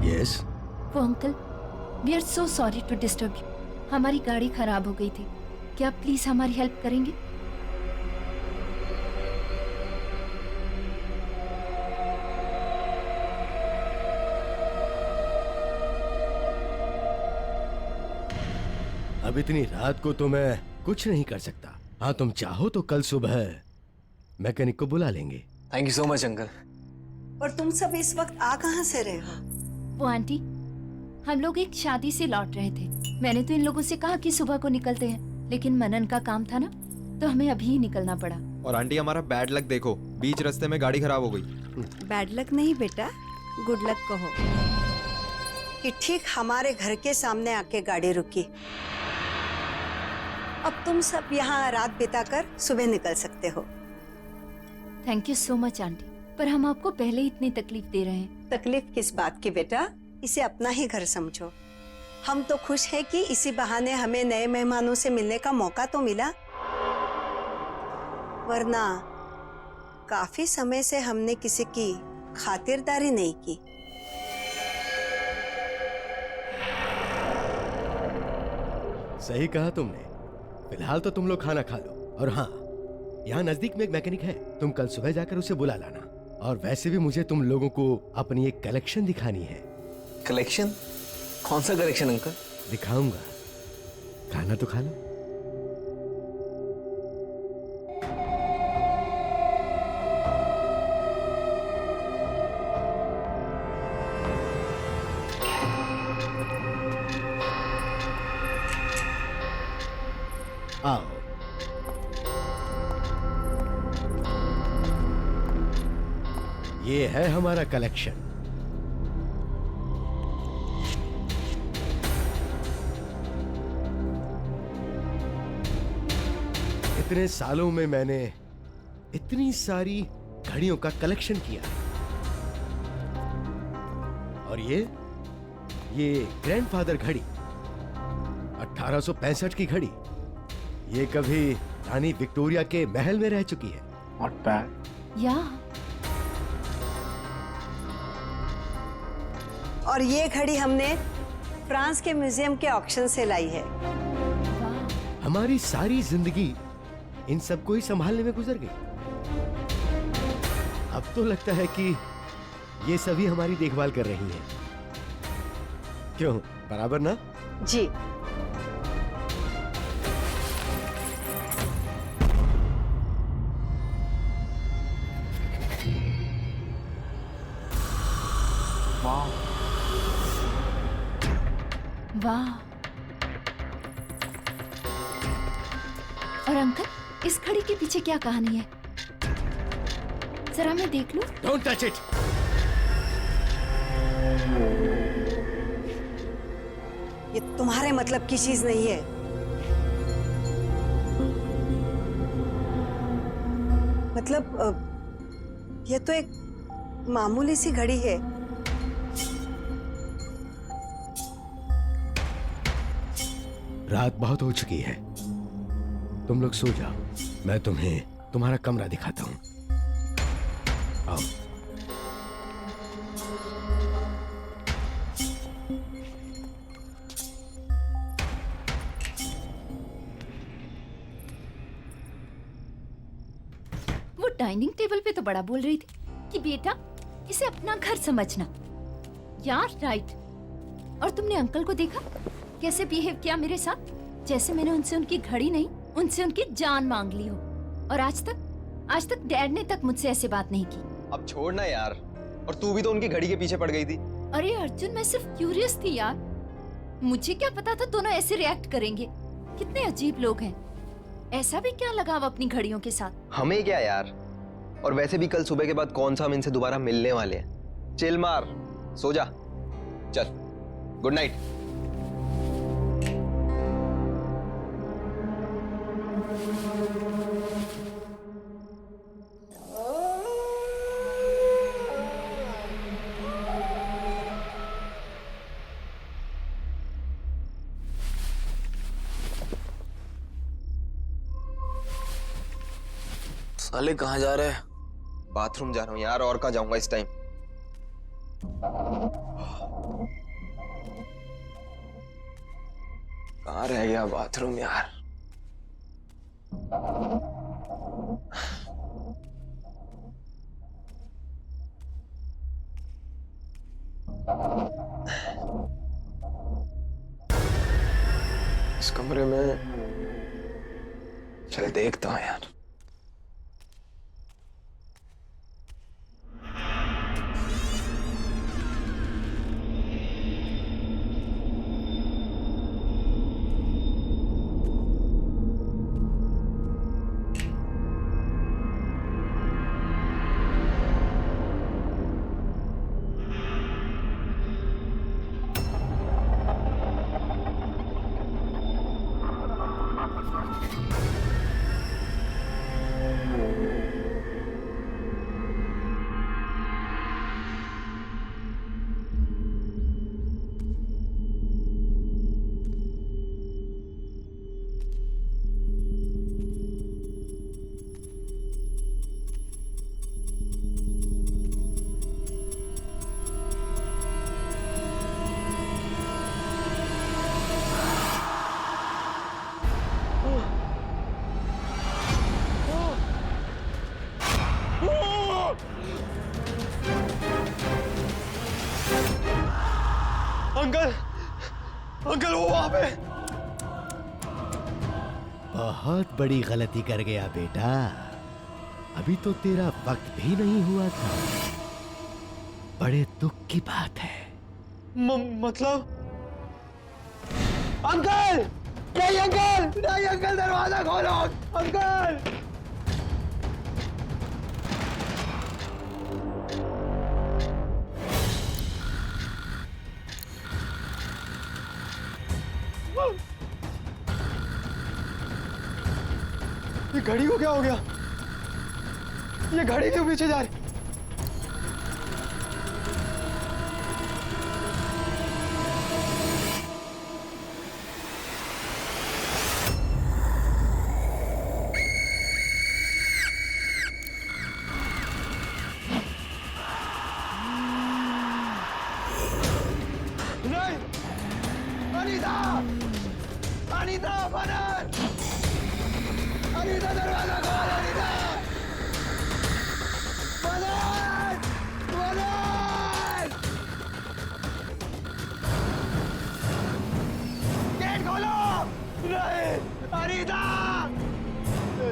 Yes. वो uncle, we are so sorry to disturb you. हमारी गाड़ी खराब हो गई थी, क्या आप प्लीज हमारी हेल्प करेंगे? अब इतनी रात को तो मैं कुछ नहीं कर सकता। हाँ, तुम चाहो तो कल सुबह मैकेनिक को बुला लेंगे। Thank you so much uncle. और तुम सब इस वक्त आ कहाँ से रहे हो? वो आंटी, हम लोग एक शादी से लौट रहे थे। मैंने तो इन लोगों से कहा कि सुबह को निकलते हैं, लेकिन मनन का काम था ना, तो हमें अभी ही निकलना पड़ा। और आंटी, हमारा बैड लक देखो, बीच रास्ते में गाड़ी खराब हो गई। बैड लक नहीं बेटा, गुड लक कहो कि ठीक हमारे घर के सामने आके गाड़ी रुकी। अब तुम सब यहाँ रात बिताकर सुबह निकल सकते हो। Thank you so much aunty, पर हम आपको पहले ही इतनी तकलीफ दे रहे हैं। तकलीफ किस बात की बेटा, इसे अपना ही घर समझो। हम तो खुश हैं कि इसी बहाने हमें नए मेहमानों से मिलने का मौका तो मिला, वरना काफी समय से हमने किसी की खातिरदारी नहीं की। सही कहा तुमने। फिलहाल तो तुम लोग खाना खा लो। और हाँ, यहाँ नजदीक में एक मैकेनिक है, तुम कल सुबह जाकर उसे बुला लाना। और वैसे भी मुझे तुम लोगों को अपनी एक कलेक्शन दिखानी है। कलेक्शन? कौन सा कलेक्शन अंकल? दिखाऊंगा, खाना तो खा लो। आओ। ये है हमारा कलेक्शन। इतने सालों में मैंने इतनी सारी घड़ियों का कलेक्शन किया। और ये ग्रैंडफादर घड़ी, 1865 की घड़ी। ये कभी रानी विक्टोरिया के महल में रह चुकी है। Not bad. या और ये घड़ी हमने फ्रांस के म्यूजियम के ऑक्शन से लाई है। हमारी सारी जिंदगी इन सबको ही संभालने में गुजर गई। अब तो लगता है कि ये सभी हमारी देखभाल कर रही हैं। क्यों, बराबर ना? जी। वाह। और अंकल, इस घड़ी के पीछे क्या कहानी है? जरा मैं देख लूं। Don't touch it. ये तुम्हारे मतलब की चीज नहीं है। मतलब ये तो एक मामूली सी घड़ी है। रात बहुत हो चुकी है, तुम लोग सो जाओ। मैं तुम्हें तुम्हारा कमरा दिखाता हूं। आओ। वो डाइनिंग टेबल पे तो बड़ा बोल रही थी कि बेटा इसे अपना घर समझना। यार राइट। और तुमने अंकल को देखा कैसे बिहेव किया मेरे साथ, जैसे मैंने उनसे उनकी घड़ी नहीं, उनसे उनकी जान मांग ली हो। और आज तक डैड ने तक मुझसे ऐसे बात नहीं की। अब छोड़ना यार। और तू भी तो उनकी घड़ी के पीछे पड़ गई थी। अरे अर्जुन, मैं सिर्फ क्यूरियस थी यार। मुझे क्या पता था दोनों ऐसे रिएक्ट करेंगे। कितने अजीब लोग हैं। ऐसा भी क्या लगाव अपनी घड़ियों के साथ? हमें क्या यार। और वैसे भी कल सुबह के बाद कौन सा हम इनसे दोबारा मिलने वाले हैं। चिल मार, सो जा। चल, गुड नाइट। साले कहाँ जा रहे हैं? बाथरूम जा रहा हूँ यार, और कहाँ जाऊंगा इस टाइम। कहाँ रह गया बाथरूम यार? इस कमरे में चल देखता हूँ यार। अंकल, अंकल वो वहां पे। बहुत बड़ी गलती कर गया बेटा। अभी तो तेरा वक्त भी नहीं हुआ था। बड़े दुख की बात है। मतलब अंकल, नहीं अंकल, नहीं अंकल, दरवाजा खोलो अंकल। ये घड़ी को क्या हो गया? ये घड़ी क्यों पीछे जा रही? नहीं, अनीता, अनीता, बनर, अनीता दरवाजा खोल, अनीता, बनर, बनर, गेट खोलो, नहीं, अनीता,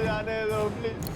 जाने दो please.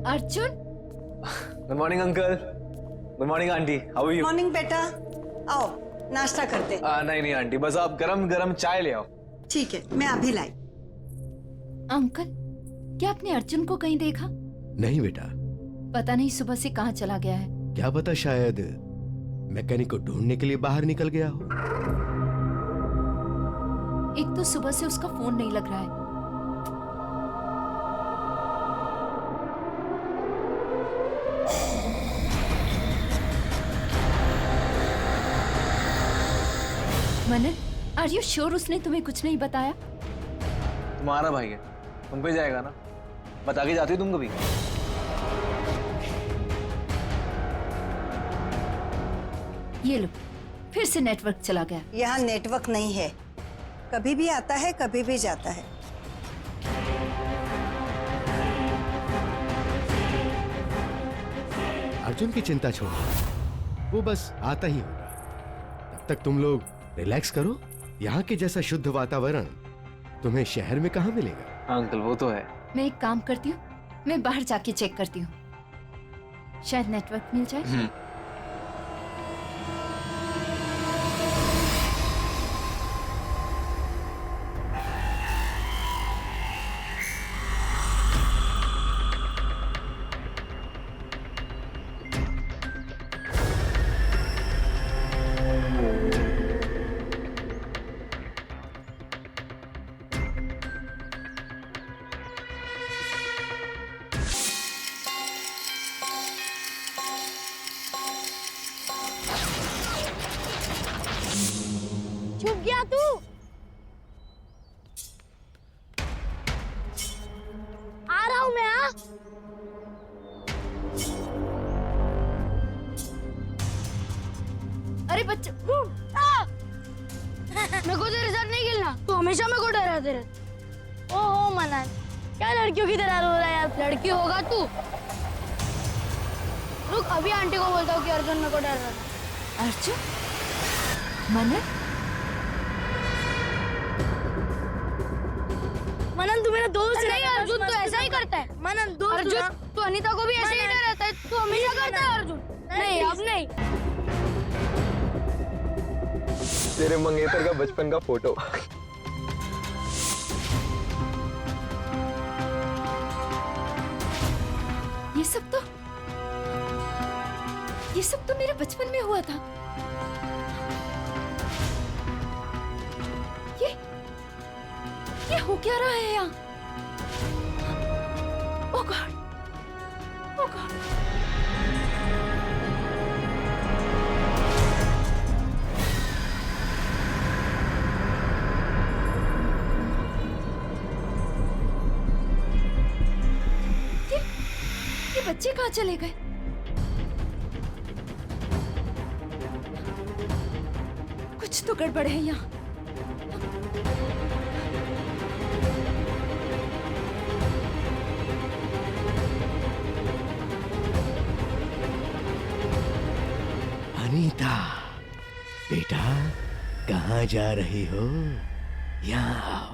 Arjun, good morning uncle, good morning aunty, how are you? Morning बेटा, आओ नाश्ता करते। नहीं नहीं आंटी, बस आप गरम गरम चाय ले आओ। ठीक है, मैं अभी लाई। अंकल, क्या आपने अर्जुन को कहीं देखा? नहीं बेटा। पता नहीं सुबह से कहाँ चला गया है। क्या पता, शायद मैकेनिक को ढूंढने के लिए बाहर निकल गया हो। एक तो सुबह से उसका फोन नहीं लग रहा है। मनन, आर यू श्योर उसने तुम्हें कुछ नहीं बताया? तुम्हारा भाई है, तुम पे जाएगा ना, बता के जाती हो तुम कभी? ये लो, फिर से नेटवर्क चला गया। यहाँ नेटवर्क नहीं है, कभी भी आता है कभी भी जाता है। अर्जुन की चिंता छोड़ो, वो बस आता ही होगा। तब तक तुम लोग रिलैक्स करो। यहाँ के जैसा शुद्ध वातावरण तुम्हें शहर में कहाँ मिलेगा। हाँ अंकल, वो तो है। मैं एक काम करती हूँ, मैं बाहर जाके चेक करती हूँ, शायद नेटवर्क मिल जाए। छुप गया तू। आ रहा हूं मैं। हाँ अरे बच्चे, मेरे को तेरे साथ नहीं खेलना, तू हमेशा मेरे को डराते रहता। ओहो मनन, क्या लड़कियों की तरह रो रहा है यार। लड़की होगा तू। रुक, अभी आंटी को बोलता हूँ कि अर्जुन मेरे को डर रहा है। अर्जुन, मनन, मनन तू मेरा दोस्त नहीं। अर्जुन तो ऐसा ही करता है। मनन दोस्त। अर्जुन तू अनीता को भी ऐसे ही डराता है। तू हमेशा करता है अर्जुन। नहीं अब नहीं। तेरे मंगेतर का बचपन का फोटो। ये सब तो मेरे बचपन में हुआ था। ये हो क्या रहा है यहाँ? ओह गॉड, ओह गॉड। ये बच्चे कहाँ चले गए? कुछ तो गड़बड़ है यहाँ। अनीता, बेटा कहाँ जा रही हो? यहाँ आओ।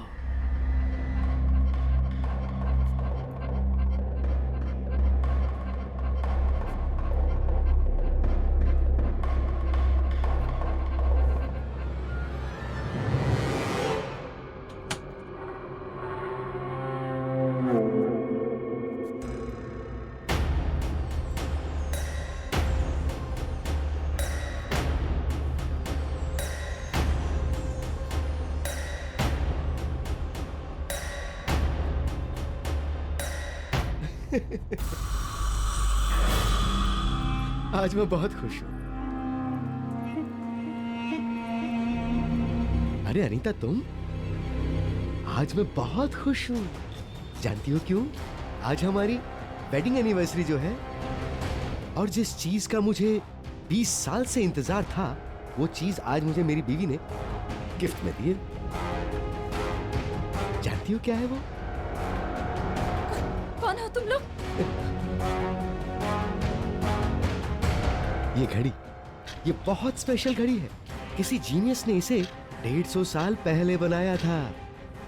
आज मैं बहुत खुश हूं। अरे अनीता, तुम? आज मैं बहुत खुश हूं। जानती हो क्यों? आज हमारी वेडिंग एनिवर्सरी जो है, और जिस चीज का मुझे 20 साल से इंतजार था, वो चीज आज मुझे मेरी बीवी ने गिफ्ट में दी है। जानती हो क्या है वो? कौन हो तुम लोग? ये घड़ी, ये बहुत स्पेशल घड़ी है। किसी जीनियस ने इसे 150 साल पहले बनाया था।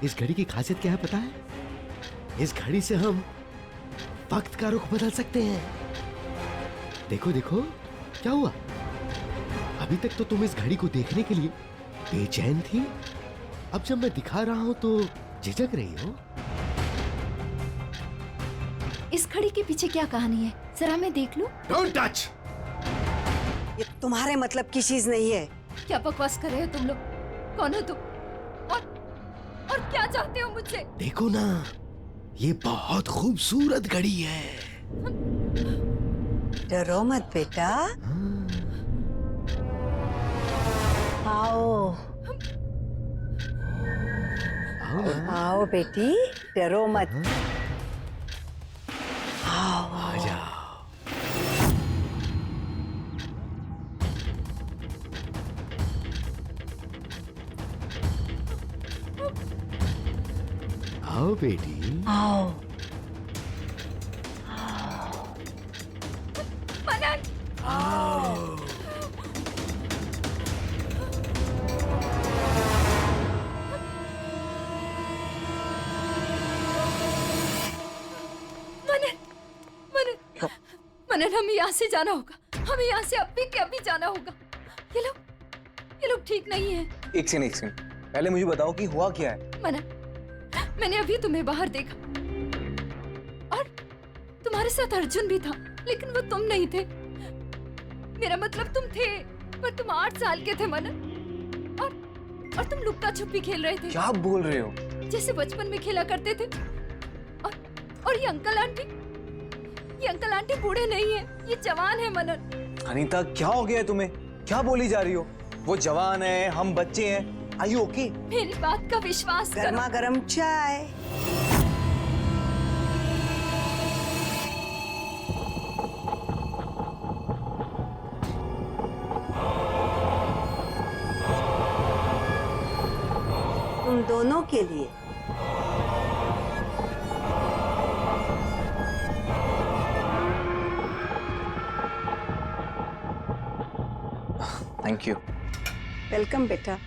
इस घड़ी की खासियत क्या है पता है? इस घड़ी से हम वक्त का रुख बदल सकते हैं। देखो देखो, क्या हुआ? अभी तक तो तुम इस घड़ी को देखने के लिए बेचैन थी। अब जब मैं दिखा रहा हूं तो झिझक रही हो। इस घड़ी के पीछे क्या कहानी है? जरा मैं देख लूं। Don't touch! ये तुम्हारे मतलब की चीज नहीं है। क्या बकवास कर रहे हो तुम लोग? कौन हो तुम? और क्या चाहते हो मुझसे? देखो ना, ये बहुत खूबसूरत घड़ी है। डरो मत बेटा, आओ आओ ना, आओ बेटी, डरो मत। आओ। आ जाओ। आओ बेटी। आओ। मनन, मनन, मनन, मनन, हमें यहाँ से जाना होगा। हमें यहाँ से अभी के अभी जाना होगा। ये लोग ठीक नहीं है। एक सेकंड, पहले मुझे बताओ कि हुआ क्या है। मनन, मैंने अभी तुम्हें बाहर देखा और तुम्हारे साथ अर्जुन भी था, लेकिन वो तुम नहीं थे। मेरा मतलब तुम थे, पर तुम 8 साल के थे मनन, और तुम लुक्का छुपी खेल रहे थे। क्या बोल रहे हो? जैसे बचपन में खेला करते थे। और ये अंकल आंटी बूढ़े नहीं है, ये जवान है मनन। अनीता, क्या हो गया है तुम्हें? क्या बोली जा रही हो? वो जवान है, हम बच्चे हैं। Are you okay? मेरी बात का विश्वास करो। गर्मा गर्म चाय। तुम दोनों के लिए। Thank you. वेलकम बेटा।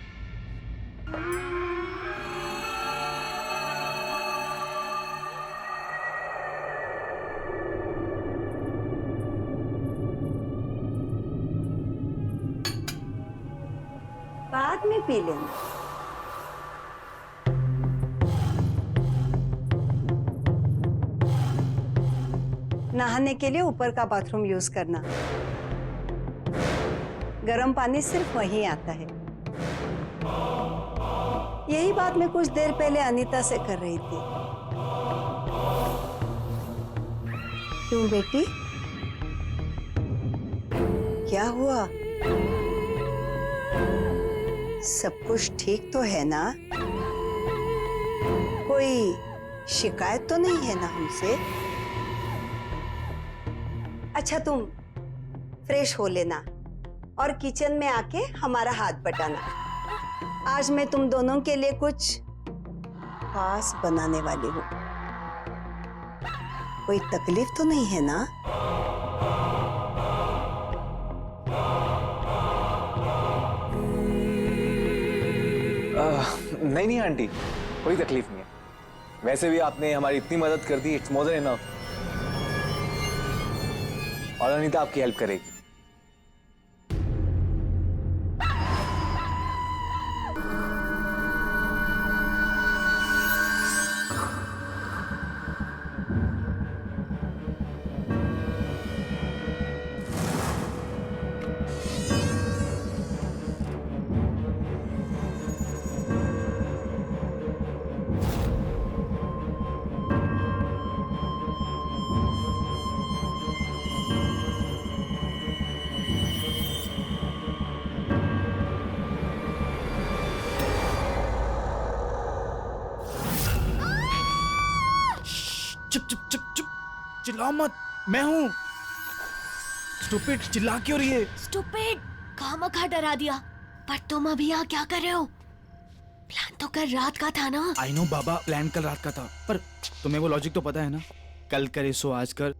बाद में पी लेना। नहाने के लिए ऊपर का बाथरूम यूज करना। गर्म पानी सिर्फ वहीं आता है। यही बात मैं कुछ देर पहले अनीता से कर रही थी। क्यों बेटी, क्या हुआ? सब कुछ ठीक तो है ना? कोई शिकायत तो नहीं है ना हमसे? अच्छा, तुम फ्रेश हो लेना और किचन में आके हमारा हाथ बटाना। आज मैं तुम दोनों के लिए कुछ खास बनाने वाली हूँ। कोई तकलीफ तो नहीं है ना? नहीं आंटी, कोई तकलीफ नहीं है। वैसे भी आपने हमारी इतनी मदद कर दी, इट्स मोर देन इनफ। और अनीता आपकी हेल्प करेगी। चिल्लाओ मत, मैं हूँ। स्टूपिड, चिल्ला क्यों रही है? स्टूपिड, खामखा डरा दिया। पर तुम अभी यहाँ क्या कर रहे हो? प्लान तो कल रात का था ना? आई नो बाबा, प्लान कल रात का था, पर तुम्हें वो लॉजिक तो पता है ना, कल करे सो आज कर।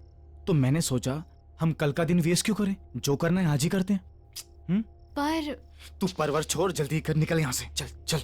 तो मैंने सोचा हम कल का दिन वेस्ट क्यों करें, जो करना है आज ही करते हैं। पर तू परवर छोड़, जल्दी कर, निकल यहाँ से, चल चल।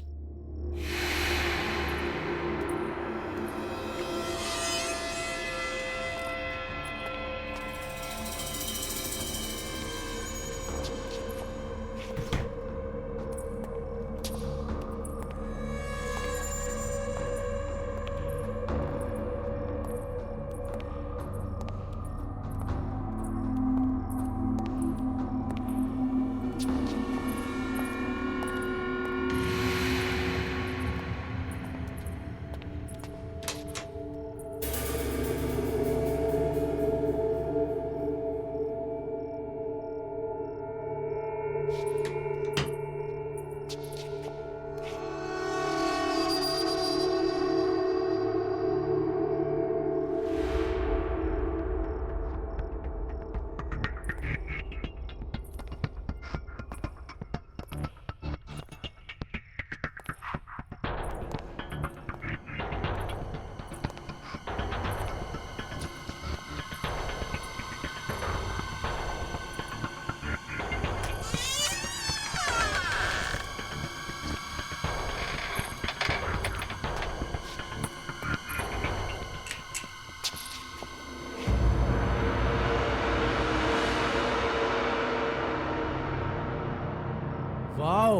वाओ,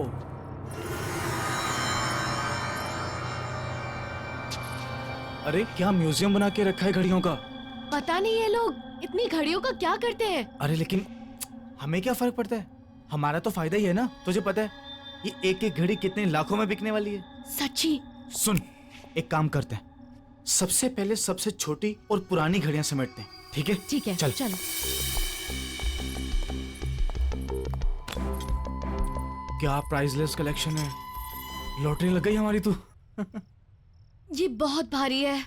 अरे क्या म्यूजियम बना के रखा है घड़ियों का। पता नहीं ये लोग इतनी घड़ियों का क्या करते हैं। अरे लेकिन हमें क्या फर्क पड़ता है, हमारा तो फायदा ही है ना। तुझे पता है ये एक एक घड़ी कितने लाखों में बिकने वाली है। सच्ची? सुन, एक काम करते हैं, सबसे पहले सबसे छोटी और पुरानी घड़ियां समेटते हैं, ठीक है? ठीक है, चल। चलो। क्या प्राइसलेस कलेक्शन है, लॉटरी लग गई हमारी तो। ये बहुत भारी है।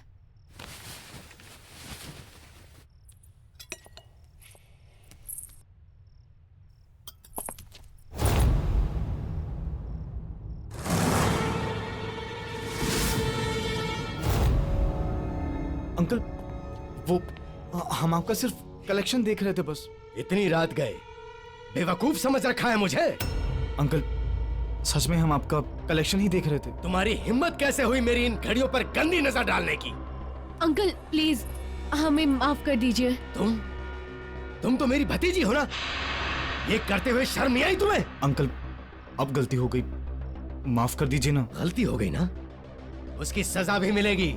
अंकल, वो हम आपका सिर्फ कलेक्शन देख रहे थे बस। इतनी रात गए, बेवकूफ समझ रखा है मुझे। अंकल सच में हम आपका कलेक्शन ही देख रहे थे। तुम्हारी हिम्मत कैसे हुई मेरी इन घड़ियों पर गंदी नजर डालने की? अंकल प्लीज हमें माफ कर दीजिए। तुम तो मेरी भतीजी हो ना, ये करते हुए शर्म नहीं आई तुम्हें? अंकल अब गलती हो गई, माफ कर दीजिए ना। गलती हो गई ना, उसकी सजा भी मिलेगी।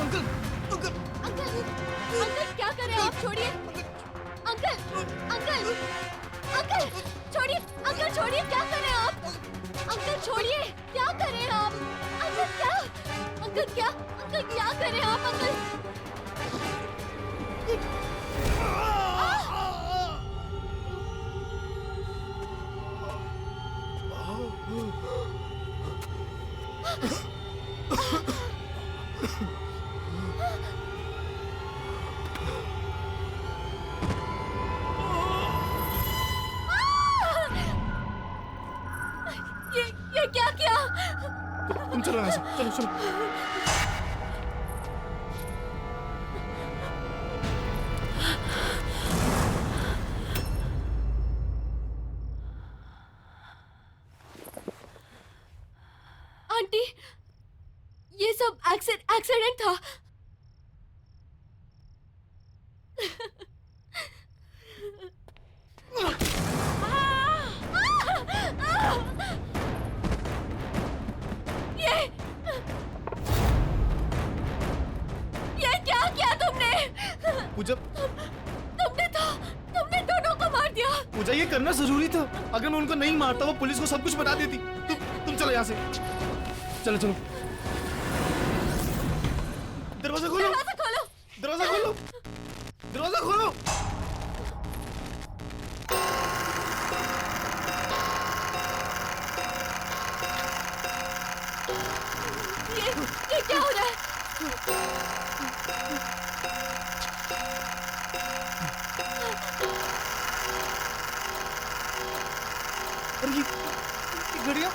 अंकल क्या कर रहे हैं आप? छोड़िए अंकल, अंकल, अंकल छोड़िए, अंकल छोड़िए, क्या कर रहे हैं आप? अंकल छोड़िए, क्या कर रहे हैं आप? अंकल क्या, अंकल क्या, अंकल क्या कर रहे हैं आप? अंकल ये क्या किया? तुम चलो यहाँ से, चलो चलो। आंटी, ये सब एक्सीडेंट था। ये क्या किया तुमने? पूजा, तुमने दोनों को मार दिया। पूजा ये करना जरूरी था। अगर मैं उनको नहीं मारता वो पुलिस को सब कुछ बता देती। तुम चलो यहाँ से, चलो चलो। दरवाजा खोलो, दरवाजा खोलो। दरवाजा खोलो, दरवाजा खोलो। ये क्या हो रहा है? अरे ये घड़ियाँ,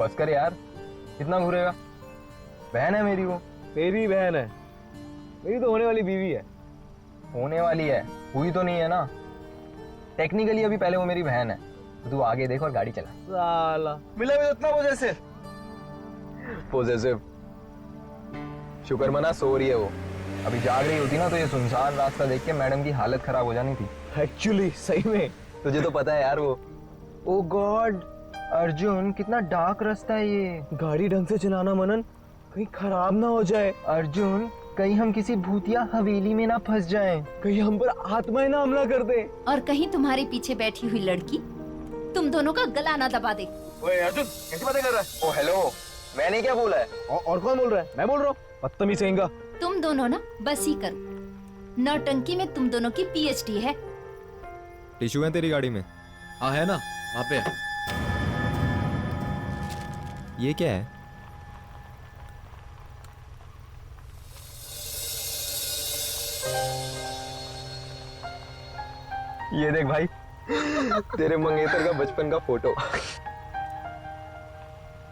बस कर यार, कितना घूरेगा? बहन है मेरी वो। तेरी बहन है, मेरी तो होने वाली बीवी है। होने वाली है, हुई तो नहीं है ना। टेक्निकली अभी पहले वो मेरी बहन है। तो तू आगे देख और गाड़ी चला। साला मिला भी उतना पॉजेसिव। शुक्र मना सो रही है वो। अभी जाग रही होती ना तो ये सुनसान रास्ता देख के मैडम की हालत खराब हो जानी थी। एक्चुअली सही में तुझे तो पता है यार वो। ओ गॉड अर्जुन, कितना डार्क रास्ता है ये। गाड़ी ढंग से चलाना मनन, कहीं खराब ना हो जाए। अर्जुन, कहीं हम किसी भूतिया हवेली में ना फंस जाएं। कहीं हम पर आत्माएं ना हमला कर दे। और कहीं तुम्हारे पीछे बैठी हुई लड़की तुम दोनों का गला ना दबा दे। ओए अर्जुन, कैसी बातें कर रहा है? ओ हेलो, मैंने क्या बोला है? और कौन बोल रहा है? मैं बोल रहा हूँ। बदतमीज कहेंगा। तुम दोनों ना बस ही करो। नौटंकी में तुम दोनों की पीएचडी है। टिश्यू है तेरी गाड़ी में? हाँ है ना, वहाँ पे है। ये क्या है? ये देख भाई, तेरे मंगेतर का बचपन का फोटो।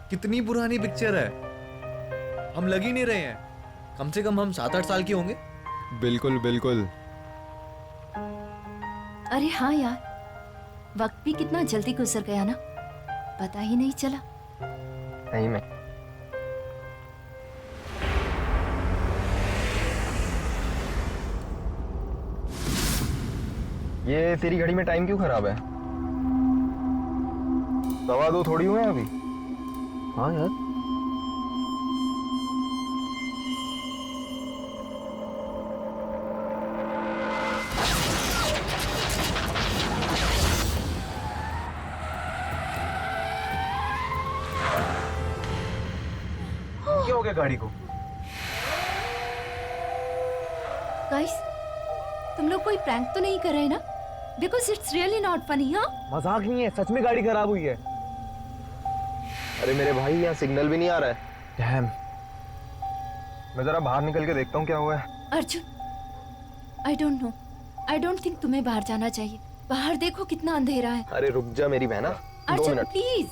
कितनी पुरानी पिक्चर है, हम लग ही नहीं रहे हैं। कम से कम हम 7-8 साल के होंगे। बिल्कुल बिल्कुल। अरे हाँ यार, वक्त भी कितना जल्दी गुजर गया ना, पता ही नहीं चला। सही में। ये तेरी घड़ी में टाइम क्यों खराब है? 2:15 थोड़ी हुए हैं अभी। हाँ यार। क्या हो गया गाड़ी को? गाइस, तुम लोग कोई प्रैंक तो नहीं कर रहे ना? Because it's really not funny. हाँ, मजाक नहीं है, सच में गाड़ी खराब हुई है। अरे मेरे भाई, यहाँ सिग्नल भी नहीं आ रहा है। डैम। मैं जरा बाहर निकल के देखता हूँ क्या हुआ है। Arjun, I don't know, I don't think तुम्हें बाहर जाना चाहिए। बाहर देखो कितना अंधेरा है। अरे रुक जा मेरी बहना, 2 अर्जुन मिनट। प्लीज।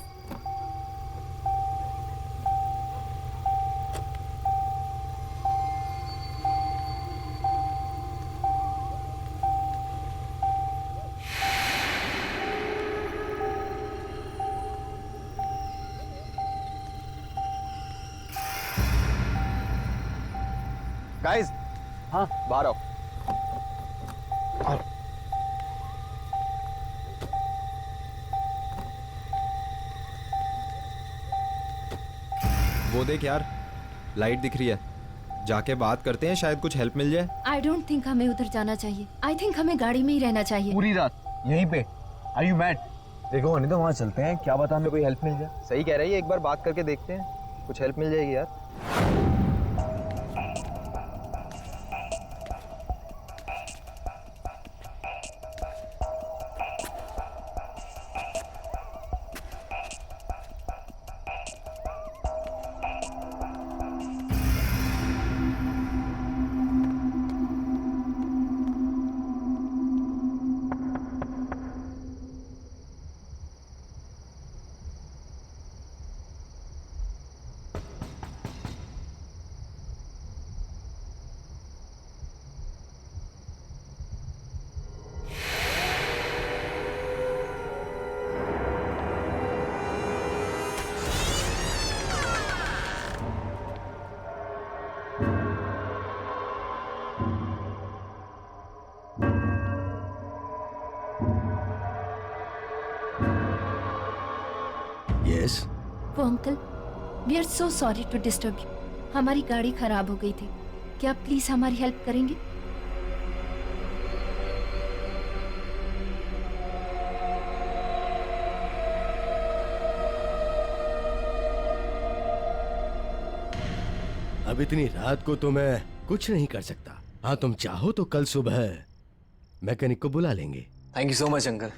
गाइस, हाँ बाहर आओ। वो देख यार, लाइट दिख रही है। जाके बात करते हैं, शायद कुछ हेल्प मिल जाए। आई डोंट थिंक हमें उधर जाना चाहिए। आई थिंक हमें गाड़ी में ही रहना चाहिए। पूरी रात यहीं पे? Are you mad? देखो नहीं तो वहाँ चलते हैं, क्या पता हमें कोई हेल्प मिल जाए। सही कह रही है, एक बार बात करके देखते हैं, कुछ हेल्प मिल जाएगी यार। यस, वो uncle, we are so sorry to disturb you. हमारी गाड़ी खराब हो गई थी, क्या आप प्लीज हमारी हेल्प करेंगे? अब इतनी रात को तो मैं कुछ नहीं कर सकता। हाँ, तुम चाहो तो कल सुबह मैकेनिक को बुला लेंगे। Thank you so much uncle.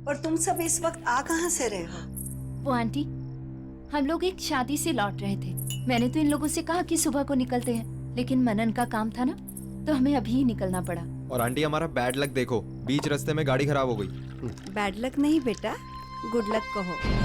और तुम सब इस वक्त आ कहाँ से रहे हो? वो आंटी, हम लोग एक शादी से लौट रहे थे। मैंने तो इन लोगों से कहा कि सुबह को निकलते हैं, लेकिन मनन का काम था ना, तो हमें अभी ही निकलना पड़ा। और आंटी, हमारा बैड लक देखो, बीच रास्ते में गाड़ी खराब हो गई। बैड लक नहीं बेटा, गुड लक कहो।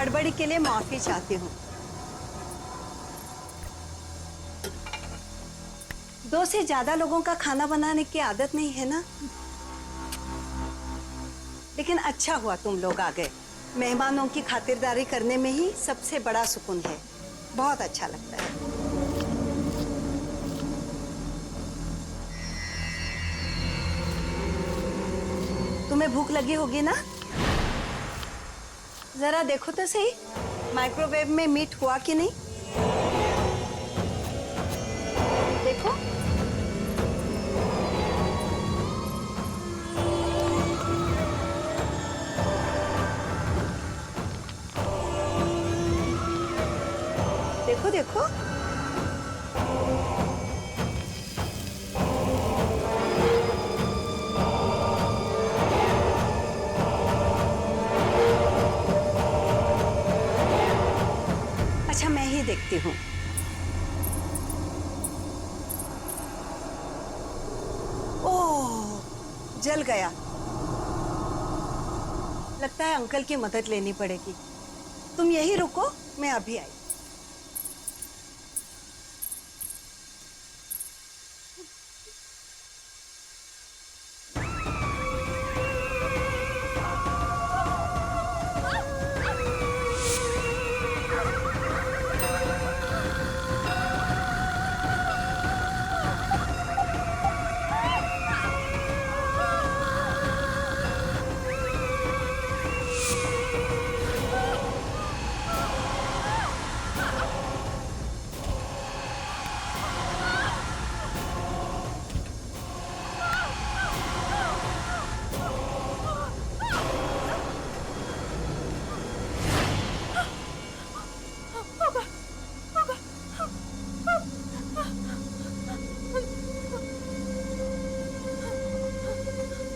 हड़बड़ी के लिए माफी चाहती हूँ। 2 से ज्यादा लोगों का खाना बनाने की आदत नहीं है ना, लेकिन अच्छा हुआ तुम लोग आ गए। मेहमानों की खातिरदारी करने में ही सबसे बड़ा सुकून है। बहुत अच्छा लगता है। तुम्हें भूख लगी होगी ना? जरा देखो तो सही, माइक्रोवेव में मीट हुआ कि नहीं। देखो। देखो देखो। अच्छा, मैं ही देखती हूँ। ओह, जल गया। लगता है अंकल की मदद लेनी पड़ेगी। तुम यही रुको, मैं अभी आई।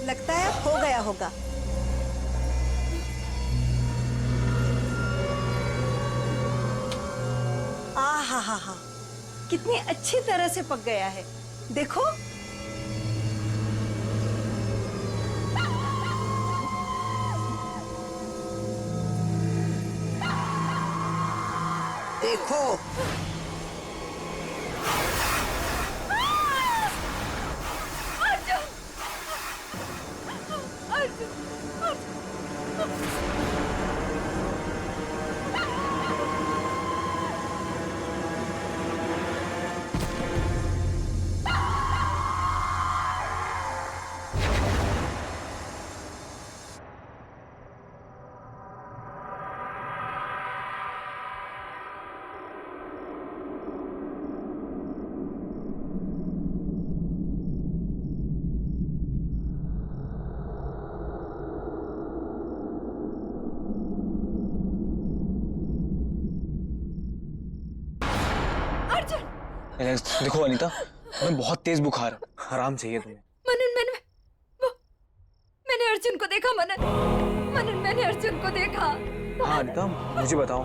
लगता है हो गया होगा। हा, कितनी अच्छी तरह से पक गया है। देखो। देखो। देखो अनीता, तुम्हें बहुत तेज बुखार है, आराम चाहिए तुम्हें। मैंने अर्जुन को देखा। मैंने अर्जुन को देखा। हाँ अनीता, मुझे बताओ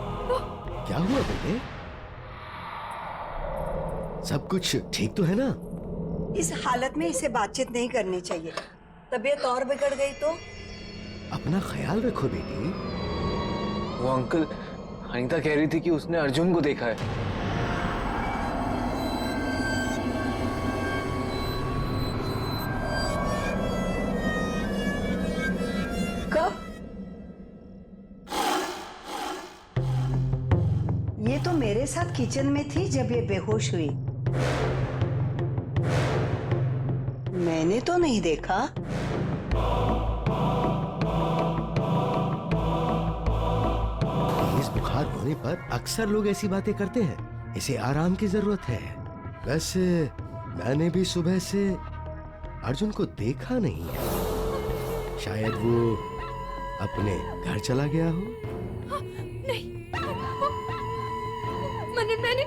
क्या हुआ बेटे? सब कुछ ठीक तो है ना? इस हालत में इसे बातचीत नहीं करनी चाहिए। तबीयत और बिगड़ गई तो? अपना ख्याल रखो बेटी। वो अंकल, अनीता कह रही थी कि उसने अर्जुन को देखा है। कब? ये तो मेरे साथ किचन में थी जब ये बेहोश हुई। मैंने तो नहीं देखा। तेज बुखार होने पर अक्सर लोग ऐसी बातें करते हैं। इसे आराम की जरूरत है। वैसे मैंने भी सुबह से अर्जुन को देखा नहीं है। शायद वो अपने घर चला गया हो। नहीं, मैंने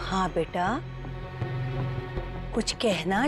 हाँ बेटा, कुछ कहना?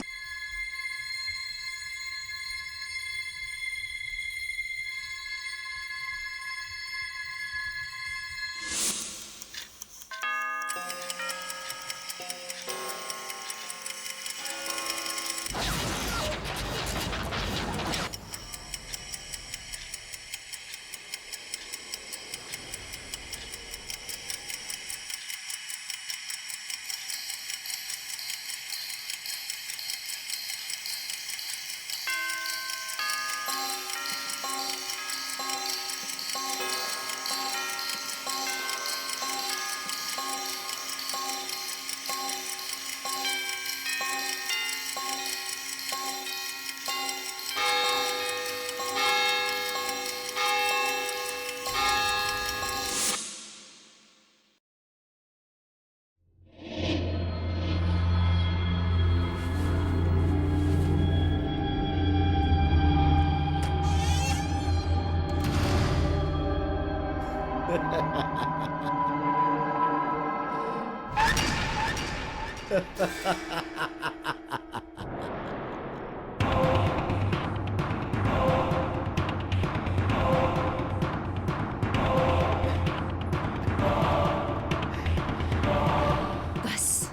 बस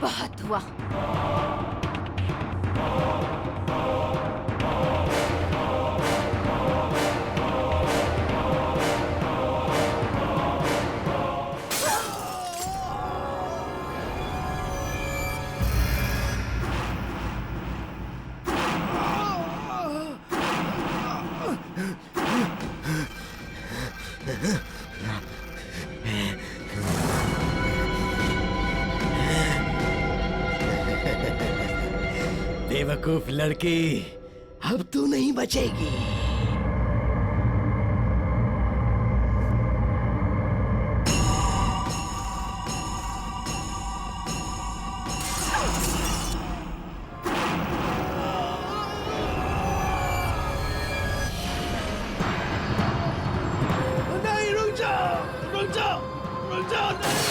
बहुत हुआ। बेवकूफ लड़की, अब तू नहीं बचेगी। नहीं, रुक जाओ, रुक जाओ, रुक जाओ, नहीं।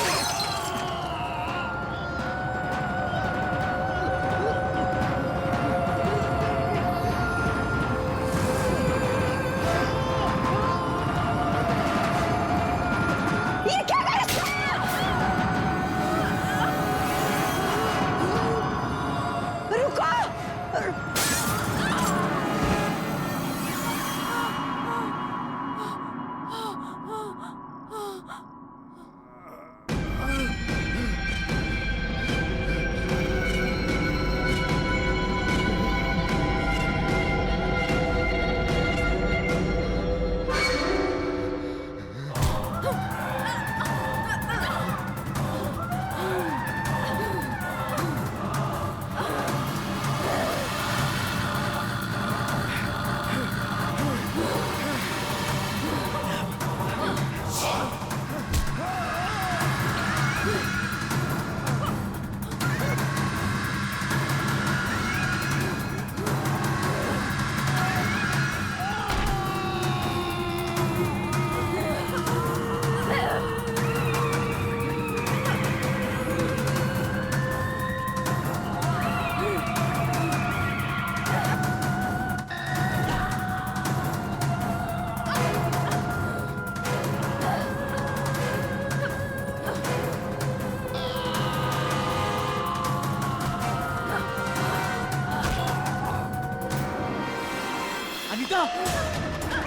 अनीता,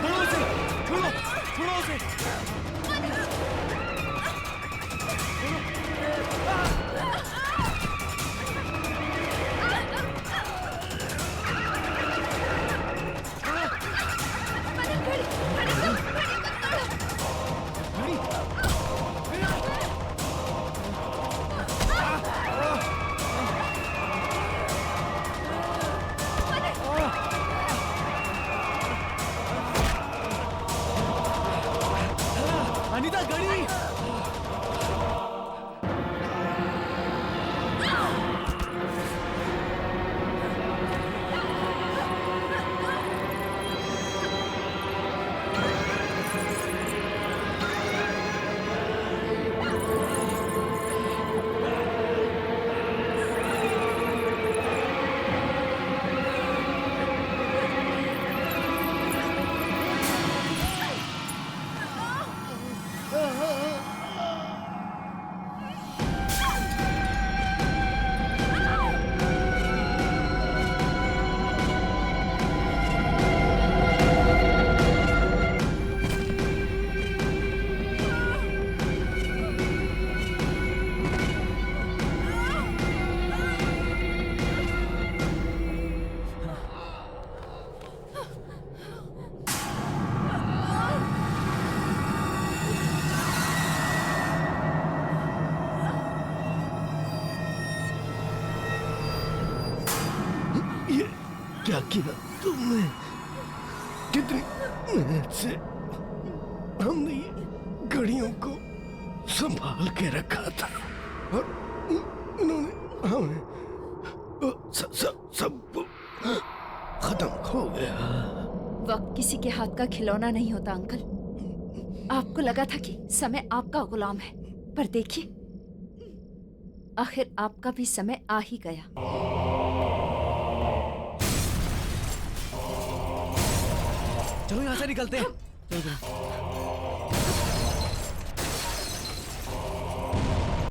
छोड़ो उसे, छोड़ो, छोड़ो उसे। अनीता, गड़ी। क्या किया तुमने? कितनी मेहनत से हमने ये घड़ियों को संभाल के रखा था और इन्होंने हमें सब खत्म हो गया। वक्त किसी के हाथ का खिलौना नहीं होता अंकल। आपको लगा था कि समय आपका गुलाम है, पर देखिए आखिर आपका भी समय आ ही गया। चलो यहाँ से निकलते हैं। चलो, चलो।